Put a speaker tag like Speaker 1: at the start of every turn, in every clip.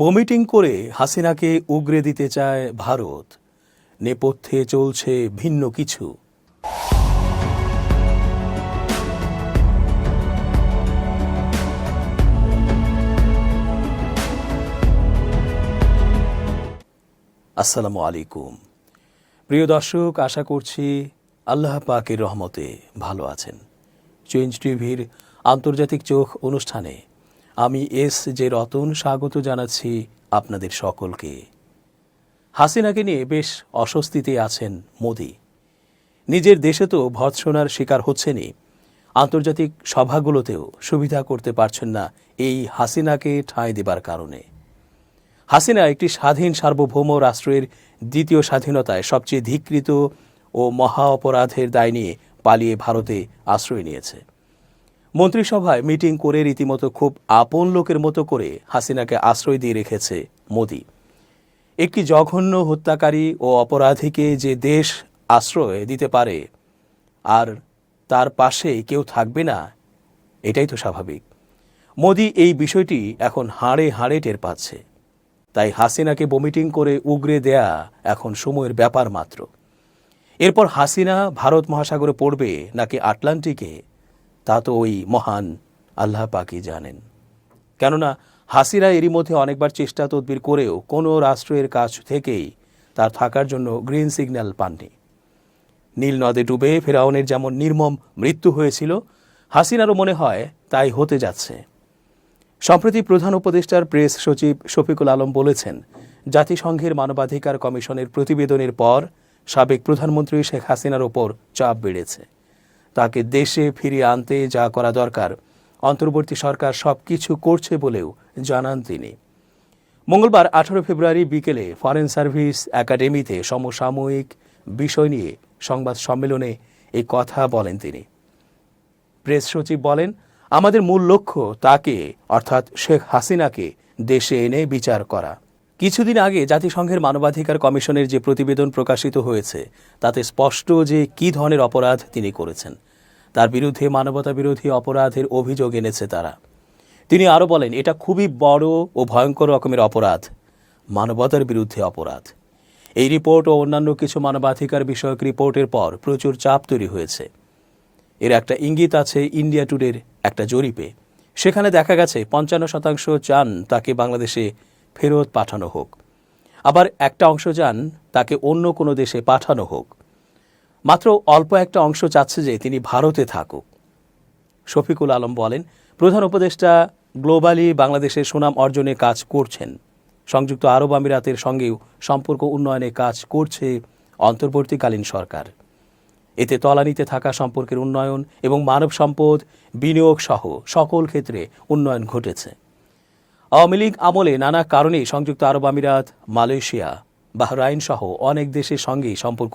Speaker 1: Vomiting করে হাসিনাকে উগরে দিতে চায় ভারত, নেপথ্যে চলছে ভিন্ন কিছু। আসসালামু আলাইকুম প্রিয় দর্শক, আশা করছি আল্লাহ পাকের রহমতে ভালো আছেন। চেঞ্জ টিভির আন্তর্জাতিক চোখ অনুষ্ঠানে আমি জে রতন স্বাগত জানাচ্ছি আপনাদের সকলকে। হাসিনাকে নিয়ে বেশ অস্বস্তিতে আছেন মোদি। নিজের দেশে তো ভৎসনার শিকার হচ্ছেনই, আন্তর্জাতিক সভাগুলোতেও সুবিধা করতে পারছেন না এই হাসিনাকে ঠাঁই দেবার কারণে। হাসিনা একটি স্বাধীন সার্বভৌম রাষ্ট্রের দ্বিতীয় স্বাধীনতায় সবচেয়ে ধিক্কৃত ও মহা অপরাধের দায় নিয়ে পালিয়ে ভারতে আশ্রয় নিয়েছে। মন্ত্রিসভায় মিটিং করে রীতিমতো খুব আপন লোকের মতো করে হাসিনাকে আশ্রয় দিয়ে রেখেছে মোদি। একটি জঘন্য হত্যাকারী ও অপরাধীকে যে দেশ আশ্রয় দিতে পারে আর তার পাশে কেউ থাকবে না, এটাই তো স্বাভাবিক। মোদি এই বিষয়টি এখন হাড়ে হাড়ে টের পাচ্ছে। তাই হাসিনাকে বমিটিং করে উগরে দেয়া এখন সময়ের ব্যাপার মাত্র। এরপর হাসিনা ভারত মহাসাগরে পড়বে নাকি আটলান্টিকে, তা তো ওই মহান আল্লাহ পাকই জানেন। কেননা হাসিনা এরই মধ্যে অনেকবার চেষ্টা তদবির করেও কোনো রাষ্ট্রের কাছ থেকেই তার থাকার জন্য গ্রিন সিগন্যাল পাননি। নীল নদে ডুবে ফেরাউনের যেমন নির্মম মৃত্যু হয়েছিল, হাসিনারও মনে হয় তাই হতে যাচ্ছে। সম্প্রতি প্রধান উপদেষ্টার প্রেস সচিব শফিকুল আলম বলেছেন, জাতিসংঘের মানবাধিকার কমিশনের প্রতিবেদনের পর সাবেক প্রধানমন্ত্রী শেখ হাসিনার ওপর চাপ বেড়েছে। তাকে দেশে ফিরিয়ে আনতে যা করা দরকার অন্তর্বর্তী সরকার সবকিছু করছে বলেও জানান তিনি। মঙ্গলবার 18 ফেব্রুয়ারি বিকেলে ফরেন সার্ভিস একাডেমিতে সমসাময়িক বিষয় নিয়ে সংবাদ সম্মেলনে এই কথা বলেন তিনি। প্রেস সচিব বলেন, আমাদের মূল লক্ষ্য তাকে অর্থাৎ শেখ হাসিনাকে দেশে এনে বিচার করা। কিছুদিন আগে জাতিসংঘের মানবাধিকার কমিশনের যে প্রতিবেদন প্রকাশিত হয়েছে তাতে স্পষ্ট যে কী ধরনের অপরাধ তিনি করেছেন। তার বিরুদ্ধে মানবতা বিরোধী অপরাধের অভিযোগ এনেছে তারা। তিনি আরও বলেন, এটা খুবই বড় ও ভয়ঙ্কর রকমের অপরাধ, মানবতার বিরুদ্ধে অপরাধ। এই রিপোর্ট ও অন্যান্য কিছু মানবাধিকার বিষয়ক রিপোর্টের পর প্রচুর চাপ তৈরি হয়েছে। এর একটা ইঙ্গিত আছে ইন্ডিয়া টুডের একটা জরিপে। সেখানে দেখা গেছে 55% চান তাকে বাংলাদেশে ফেরত পাঠানো হোক, আবার একটা অংশ চান তাকে অন্য কোনো দেশে পাঠানো হোক। মাত্র অল্প একটা অংশ চাচ্ছে যে তিনি ভারতে থাকুক। শফিকুল আলম বলেন, প্রধান উপদেষ্টা গ্লোবালি বাংলাদেশের সুনাম অর্জনে কাজ করছেন। সংযুক্ত আরব আমিরাতের সঙ্গেও সম্পর্ক উন্নয়নে কাজ করছে অন্তর্বর্তীকালীন সরকার। এতে তলানিতে থাকা সম্পর্কের উন্নয়ন এবং মানব সম্পদ বিনিয়োগ সহ সকল ক্ষেত্রে উন্নয়ন ঘটেছে। আওয়ামী লীগ আমলে নানা কারণেই সংযুক্ত আরব আমিরাত, মালয়েশিয়া, বাহরাইন সহ অনেক দেশের সঙ্গেই সম্পর্ক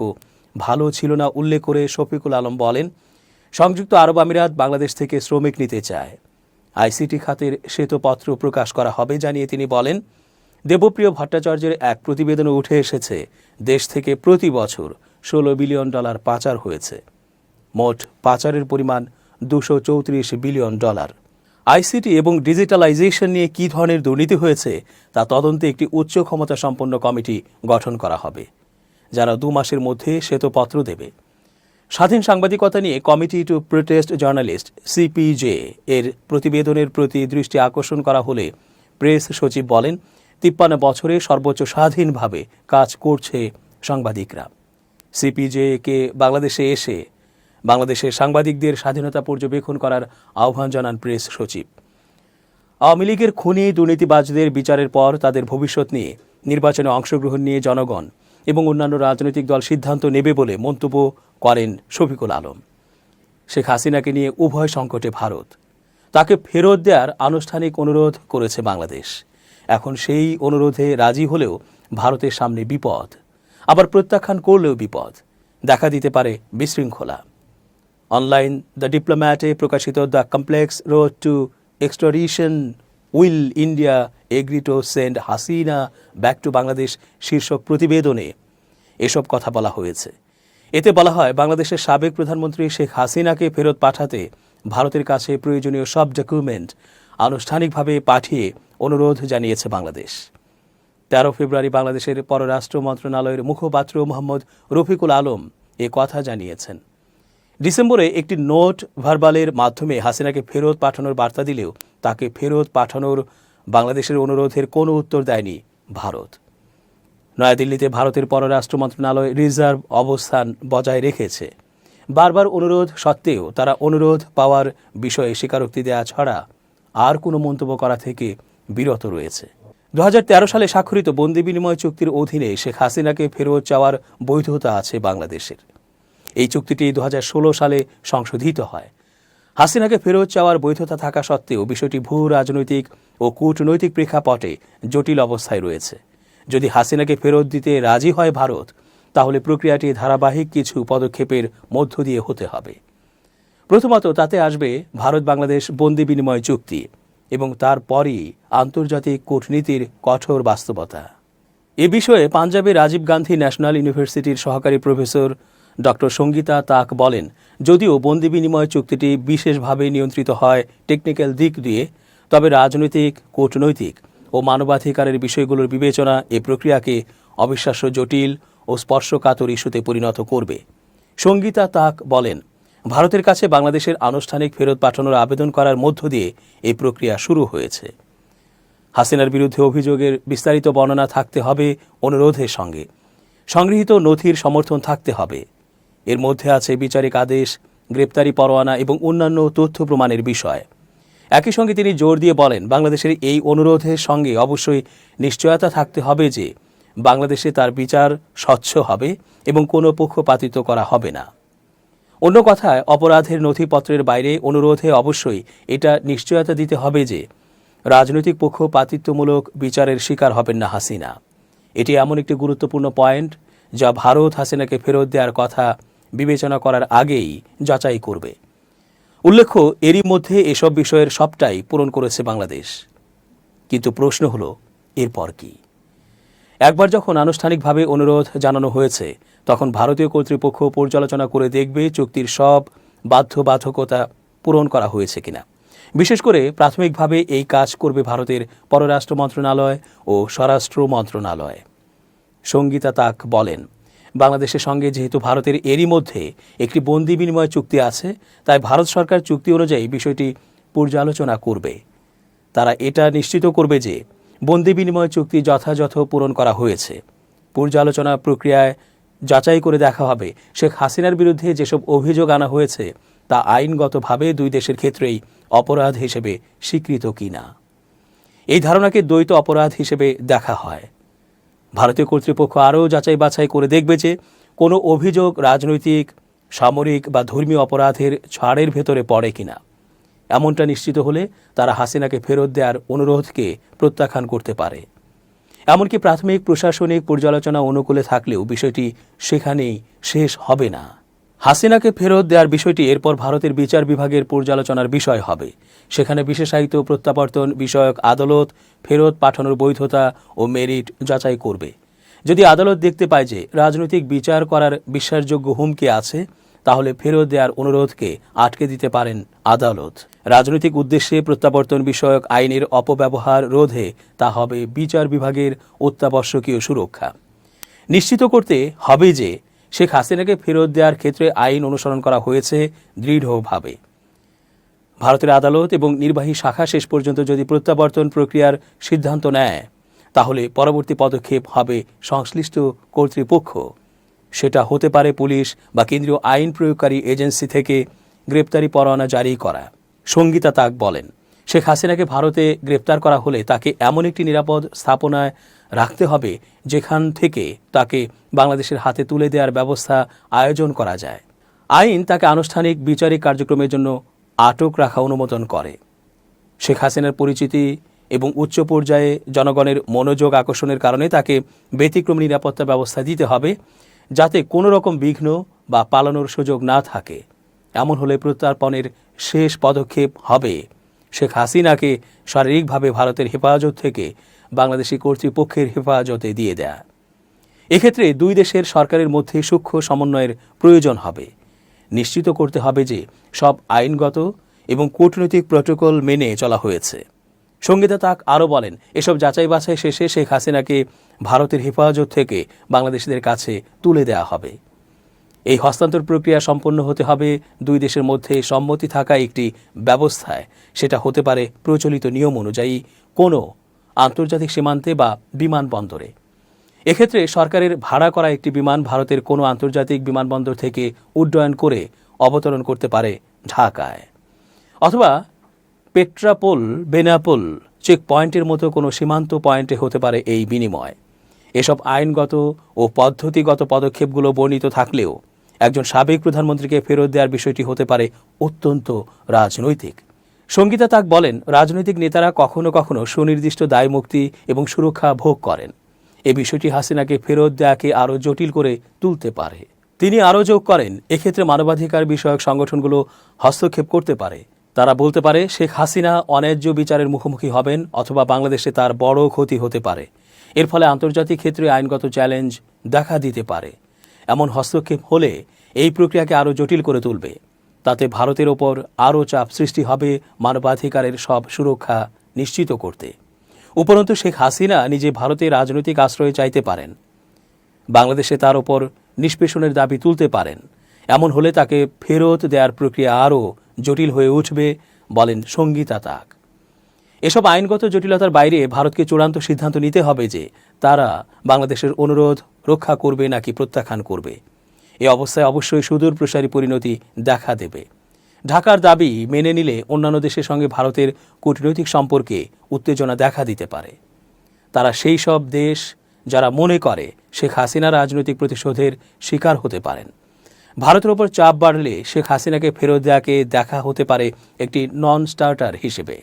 Speaker 1: ভালো ছিল না উল্লেখ করে শফিকুল আলম বলেন, সংযুক্ত আরব আমিরাত বাংলাদেশ থেকে শ্রমিক নিতে চায়। আইসিটি খাতের শ্বেতপত্র প্রকাশ করা হবে জানিয়ে তিনি বলেন, দেবপ্রিয় ভট্টাচার্যের এক প্রতিবেদনে উঠে এসেছে দেশ থেকে প্রতি বছর $16 বিলিয়ন পাচার হয়েছে। মোট পাচারের পরিমাণ $234 বিলিয়ন। আইসিটি এবং ডিজিটালাইজেশন নিয়ে কী ধরনের দুর্নীতি হয়েছে তা তদন্তে একটি উচ্চ ক্ষমতা সম্পন্ন কমিটি গঠন করা হবে, যারা 2 মাসের মধ্যে শ্বেতপত্র দেবে। স্বাধীন সাংবাদিকতা নিয়ে committee to protest journalist CPJ এর প্রতিবেদনের প্রতি দৃষ্টি আকর্ষণ করা হলে প্রেস সচিব বলেন, 53 বছরে সর্বোচ্চ স্বাধীনভাবে কাজ করছে সাংবাদিকরা। সিপিজে-কে বাংলাদেশে এসে বাংলাদেশের সাংবাদিকদের স্বাধীনতা পর্যবেক্ষণ করার আহ্বান জানান প্রেস সচিব। আওয়ামী লীগের খুনি দুর্নীতিবাজদের বিচারের পর তাদের ভবিষ্যৎ নিয়ে, নির্বাচনে অংশগ্রহণ নিয়ে জনগণ এবং অন্যান্য রাজনৈতিক দল সিদ্ধান্ত নেবে বলে মন্তব্য করেন শফিকুল আলম। শেখ হাসিনাকে নিয়ে উভয় সংকটে ভারত। তাকে ফেরত দেওয়ার আনুষ্ঠানিক অনুরোধ করেছে বাংলাদেশ। এখন সেই অনুরোধে রাজি হলেও ভারতের সামনে বিপদ, আবার প্রত্যাখ্যান করলেও বিপদ, দেখা দিতে পারে বিশৃঙ্খলা। অনলাইন দ্য ডিপ্লোম্যাটে প্রকাশিত the complex road to extradition, will India agree to send Hasina back to Bangladesh শীর্ষক প্রতিবেদনে এসব কথা বলা হয়েছে। এতে বলা হয়, বাংলাদেশের সাবেক প্রধানমন্ত্রী শেখ হাসিনাকে ফেরত পাঠাতে ভারতের কাছে প্রয়োজনীয় সব ডকুমেন্ট আনুষ্ঠানিকভাবে পাঠিয়ে অনুরোধ জানিয়েছে বাংলাদেশ। 13 ফেব্রুয়ারি বাংলাদেশের পররাষ্ট্র মন্ত্রণালয়ের মুখপাত্র মোহাম্মদ রফিকুল আলম এ কথা জানিয়েছেন। ডিসেম্বরে একটি নোট ভার্বালের মাধ্যমে হাসিনাকে ফেরত পাঠানোর বার্তা দিলেও তাকে ফেরত পাঠানোর বাংলাদেশের অনুরোধের কোনো উত্তর দেয়নি ভারত। নয়াদিল্লিতে ভারতের পররাষ্ট্র মন্ত্রণালয় রিজার্ভ অবস্থান বজায় রেখেছে। বারবার অনুরোধ সত্ত্বেও তারা অনুরোধ পাওয়ার বিষয়ে স্বীকারোক্তি দেওয়া ছাড়া আর কোনো মন্তব্য করা থেকে বিরত রয়েছে। 2013 সালে স্বাক্ষরিত বন্দি বিনিময় চুক্তির অধীনে শেখ হাসিনাকে ফেরত চাওয়ার বৈধতা আছে বাংলাদেশের। এই চুক্তিটি 2016 সালে সংশোধিত হয়। হাসিনাকে ফেরত চাওয়ার বৈধতা থাকা সত্ত্বেও বিষয়টি ভূ রাজনৈতিক ও কূটনৈতিক প্রেক্ষাপটে জটিল অবস্থায় রয়েছে। যদি হাসিনাকে ফেরত দিতে রাজি হয় ভারত, তাহলে প্রক্রিয়াটি ধারাবাহিক কিছু পদক্ষেপের মধ্য দিয়ে হতে হবে। প্রথমত তাতে আসবে ভারত বাংলাদেশ বন্দি বিনিময় চুক্তি এবং তারপরই আন্তর্জাতিক কূটনীতির কঠোর বাস্তবতা। এ বিষয়ে পাঞ্জাবের রাজীব গান্ধী ন্যাশনাল ইউনিভার্সিটির সহকারী প্রফেসর ডক্টর সঙ্গীতা তাক বলেন, যদিও বন্দি বিনিময় চুক্তিটি বিশেষভাবে নিয়ন্ত্রিত হয় টেকনিক্যাল দিক দিয়ে, তবে রাজনৈতিক, কূটনৈতিক ও মানবাধিকারের বিষয়গুলোর বিবেচনা এ প্রক্রিয়াকে অবিশ্বাস্য জটিল ও স্পর্শকাতর ইস্যুতে পরিণত করবে। সঙ্গীতা তাক বলেন, ভারতের কাছে বাংলাদেশের আনুষ্ঠানিক ফেরত পাঠানোর আবেদন করার মধ্য দিয়ে এই প্রক্রিয়া শুরু হয়েছে। হাসিনার বিরুদ্ধে অভিযোগের বিস্তারিত বর্ণনা থাকতে হবে অনুরোধের সঙ্গে, সংগৃহীত নথির সমর্থন থাকতে হবে। এর মধ্যে আছে বিচারিক আদেশ, গ্রেপ্তারি পরোয়ানা এবং অন্যান্য তথ্য প্রমাণের বিষয়। একই সঙ্গে তিনি জোর দিয়ে বলেন, বাংলাদেশের এই অনুরোধের সঙ্গে অবশ্যই নিশ্চয়তা থাকতে হবে যে বাংলাদেশে তার বিচার স্বচ্ছ হবে এবং কোনো পক্ষপাতিত্ব করা হবে না। অন্য কথায়, অপরাধের নথিপত্রের বাইরে অনুরোধে অবশ্যই এটা নিশ্চয়তা দিতে হবে যে রাজনৈতিক পক্ষপাতিত্বমূলক বিচারের শিকার হবেন না হাসিনা। এটি এমন একটি গুরুত্বপূর্ণ পয়েন্ট যা ভারত হাসিনাকে ফেরত দেওয়ার কথা বিবেচনা করার আগেই যাচাই করবে। উল্লেখ্য, এরই মধ্যে এসব বিষয়ের সবটাই পূরণ করেছে বাংলাদেশ। কিন্তু প্রশ্ন হলো, এরপর কি? একবার যখন আনুষ্ঠানিকভাবে অনুরোধ জানানো হয়েছে, তখন ভারতীয় কর্তৃপক্ষ পর্যালোচনা করে দেখবে চুক্তির সব বাধ্যবাধকতা পূরণ করা হয়েছে কিনা। বিশেষ করে প্রাথমিকভাবে এই কাজ করবে ভারতের পররাষ্ট্র মন্ত্রণালয় ও স্বরাষ্ট্র মন্ত্রণালয়। সঙ্গীতা তাক বলেন, বাংলাদেশের সঙ্গে যেহেতু ভারতের এরই মধ্যে একটি বন্দি বিনিময় চুক্তি আছে, তাই ভারত সরকার চুক্তি অনুযায়ী বিষয়টি পর্যালোচনা করবে। তারা এটা নিশ্চিত করবে যে বন্দি বিনিময় চুক্তি যথাযথ পূরণ করা হয়েছে। পর্যালোচনা প্রক্রিয়ায় যাচাই করে দেখা হবে শেখ হাসিনার বিরুদ্ধে যেসব অভিযোগ আনা হয়েছে তা আইনগতভাবে দুই দেশের ক্ষেত্রেই অপরাধ হিসেবে স্বীকৃত কিনা। এই ধারণাকে দ্বৈত অপরাধ হিসেবে দেখা হয়। ভারতীয় কর্তৃপক্ষ আরও যাচাই বাছাই করে দেখবে যে কোনো অভিযোগ রাজনৈতিক, সামরিক বা ধর্মীয় অপরাধের ছাড়ের ভেতরে পড়ে কিনা। এমনটা নিশ্চিত হলে তারা হাসিনাকে ফেরত দেওয়ার অনুরোধকে প্রত্যাখ্যান করতে পারে। এমনকি প্রাথমিক প্রশাসনিক পর্যালোচনা অনুকূলে থাকলেও বিষয়টি সেখানেই শেষ হবে না। হাসিনাকে ফেরত দেওয়ার বিষয়টি এরপর ভারতের বিচার বিভাগের পর্যালোচনার বিষয় হবে। সেখানে বিশেষায়িত প্রত্যাবর্তন বিষয়ক আদালত ফেরত পাঠানোর বৈধতা ও মেরিট যাচাই করবে। যদি আদালত দেখতে পায় যে রাজনৈতিক বিচার করার বিশ্বাসযোগ্য হুমকি আছে, তাহলে ফেরত দেওয়ার অনুরোধকে আটকে দিতে পারেন আদালত। রাজনৈতিক উদ্দেশ্যে প্রত্যাবর্তন বিষয়ক আইনের অপব্যবহার রোধে তা হবে বিচার বিভাগের অত্যাবশ্যকীয় সুরক্ষা। নিশ্চিত করতে হবে যে শেখ হাসিনাকে ফেরত দেওয়ার ক্ষেত্রে আইন অনুসরণ করা হয়েছে দৃঢ়ভাবে। ভারতের আদালত এবং নির্বাহী শাখা শেষ পর্যন্ত যদি প্রত্যাবর্তন প্রক্রিয়ার সিদ্ধান্ত নেয়, তাহলে পরবর্তী পদক্ষেপ হবে সংশ্লিষ্ট কর্তৃপক্ষ। সেটা হতে পারে পুলিশ বা কেন্দ্রীয় আইন প্রয়োগকারী এজেন্সি থেকে গ্রেপ্তারি পরোয়ানা জারি করা। সঙ্গীতা তাক বলেন, শেখ হাসিনাকে ভারতে গ্রেপ্তার করা হলে তাকে এমন একটি নিরাপদ স্থাপনায় রাখতে হবে যেখান থেকে তাকে বাংলাদেশের হাতে তুলে দেওয়ার ব্যবস্থা আয়োজন করা যায়। আইন তাকে আনুষ্ঠানিক বিচারিক কার্যক্রমের জন্য আটক রাখা অনুমোদন করে। শেখ হাসিনার পরিচিতি এবং উচ্চ পর্যায়ে জনগণের মনোযোগ আকর্ষণের কারণে তাকে ব্যতিক্রম নিরাপত্তা ব্যবস্থা দিতে হবে, যাতে কোনো রকম বিঘ্ন বা পালানোর সুযোগ না থাকে। এমন হলে প্রত্যর্পণের শেষ পদক্ষেপ হবে শেখ হাসিনাকে শারীরিকভাবে ভারতের হেফাজত থেকে বাংলাদেশি কর্তৃপক্ষের হেফাজতে দিয়ে দেয়া। এক্ষেত্রে দুই দেশের সরকারের মধ্যে সূক্ষ্ম সমন্বয়ের প্রয়োজন হবে। নিশ্চিত করতে হবে যে সব আইনগত এবং কূটনৈতিক প্রটোকল মেনে চলা হয়েছে। সঙ্গীতা তাক আরও বলেন, এসব যাচাই বাছাই শেষে শেখ হাসিনাকে ভারতের হেফাজত থেকে বাংলাদেশিদের কাছে তুলে দেওয়া হবে। এই হস্তান্তর প্রক্রিয়া সম্পন্ন হতে হবে দুই দেশের মধ্যে সম্মতি থাকা একটি ব্যবস্থায়। সেটা হতে পারে প্রচলিত নিয়ম অনুযায়ী কোনো আন্তর্জাতিক সীমান্তে বা বিমানবন্দরে। এক্ষেত্রে সরকারের ভাড়া করা একটি বিমান ভারতের কোনো আন্তর্জাতিক বিমানবন্দর থেকে উড্ডয়ন করে অবতরণ করতে পারে ঢাকায়, অথবা পেট্রাপোল বেনাপোল চেক পয়েন্টের মতো কোনো সীমান্ত পয়েন্টে হতে পারে এই বিনিময়। এসব আইনগত ও পদ্ধতিগত পদক্ষেপগুলো বর্ণিত থাকলেও একজন সাবেক প্রধানমন্ত্রীকে ফেরত দেওয়ার বিষয়টি হতে পারে অত্যন্ত রাজনৈতিক। সঙ্গীতা তাক বলেন, রাজনৈতিক নেতারা কখনো কখনো সুনির্দিষ্ট দায়মুক্তি এবং সুরক্ষা ভোগ করেন। এ বিষয়টি হাসিনাকে ফেরত দেওয়াকে আরও জটিল করে তুলতে পারে। তিনি আরও যোগ করেন, এক্ষেত্রে মানবাধিকার বিষয়ক সংগঠনগুলো হস্তক্ষেপ করতে পারে। তারা বলতে পারে শেখ হাসিনা অন্যায্য বিচারের মুখোমুখি হবেন, অথবা বাংলাদেশে তার বড় ক্ষতি হতে পারে। এর ফলে আন্তর্জাতিক ক্ষেত্রে আইনগত চ্যালেঞ্জ দেখা দিতে পারে। এমন হস্তক্ষেপ হলে এই প্রক্রিয়াকে আরও জটিল করে তুলবে। তাতে ভারতের ওপর আরও চাপ সৃষ্টি হবে মানবাধিকারের সব সুরক্ষা নিশ্চিত করতে। উপরন্তু শেখ হাসিনা নিজে ভারতে রাজনৈতিক আশ্রয় চাইতে পারেন, বাংলাদেশে তার ওপর নিষ্পেষণের দাবি তুলতে পারেন। এমন হলে তাকে ফেরত দেওয়ার প্রক্রিয়া আরও জটিল হয়ে উঠবে, বলেন সঙ্গীতা তাক। এসব আইনগত জটিলতার বাইরে ভারতকে চূড়ান্ত সিদ্ধান্ত নিতে হবে যে তারা বাংলাদেশের অনুরোধ রক্ষা করবে নাকি প্রত্যাখ্যান করবে। এ অবস্থায় অবশ্যই সুদূর প্রসারী পরিণতি দেখা দেবে। ঢাকার দাবি মেনে নিলে অন্যান্য দেশের সঙ্গে ভারতের কূটনৈতিক সম্পর্কে উত্তেজনা দেখা দিতে পারে। তারা সেই সব দেশ যারা মনে করে শেখ হাসিনা রাজনৈতিক প্রতিশোধের শিকার হতে পারেন। ভারতের ওপর চাপ বাড়লে শেখ হাসিনাকে ফেরত দেওয়াকে দেখা হতে পারে একটি নন স্টার্টার হিসেবে।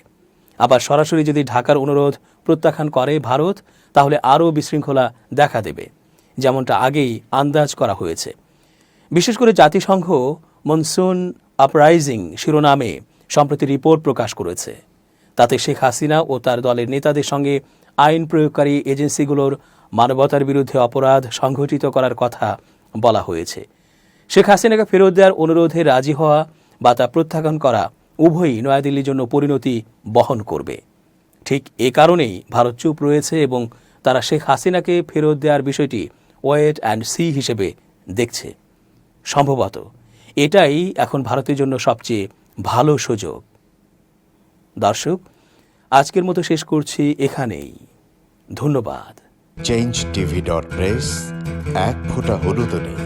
Speaker 1: আবার সরাসরি যদি ঢাকার অনুরোধ প্রত্যাখ্যান করে ভারত, তাহলে আরও বিশৃঙ্খলা দেখা দেবে, যেমনটা আগেই আন্দাজ করা হয়েছে। বিশেষ করে জাতিসংঘ মনসুন আপরাইজিং শিরোনামে সম্প্রতি রিপোর্ট প্রকাশ করেছে। তাতে শেখ হাসিনা ও তার দলের নেতাদের সঙ্গে আইন প্রয়োগকারী এজেন্সিগুলোর মানবতার বিরুদ্ধে অপরাধ সংঘটিত করার কথা বলা হয়েছে। শেখ হাসিনাকে ফেরত দেওয়ার অনুরোধে রাজি হওয়া বা তা প্রত্যাখ্যান করা উভয়ই নয়াদিল্লির জন্য পরিণতি বহন করবে। ঠিক এ কারণেই ভারত চুপ রয়েছে এবং তারা শেখ হাসিনাকে ফেরত দেওয়ার বিষয়টি ওয়েট অ্যান্ড সি হিসেবে দেখছে। সম্ভবত এটাই এখন ভারতের জন্য সবচেয়ে ভালো সুযোগ। দর্শক, আজকের মতো শেষ করছি এখানেই। ধন্যবাদ।
Speaker 2: changeTV.press, এক ফোঁটা হলুদও নেই।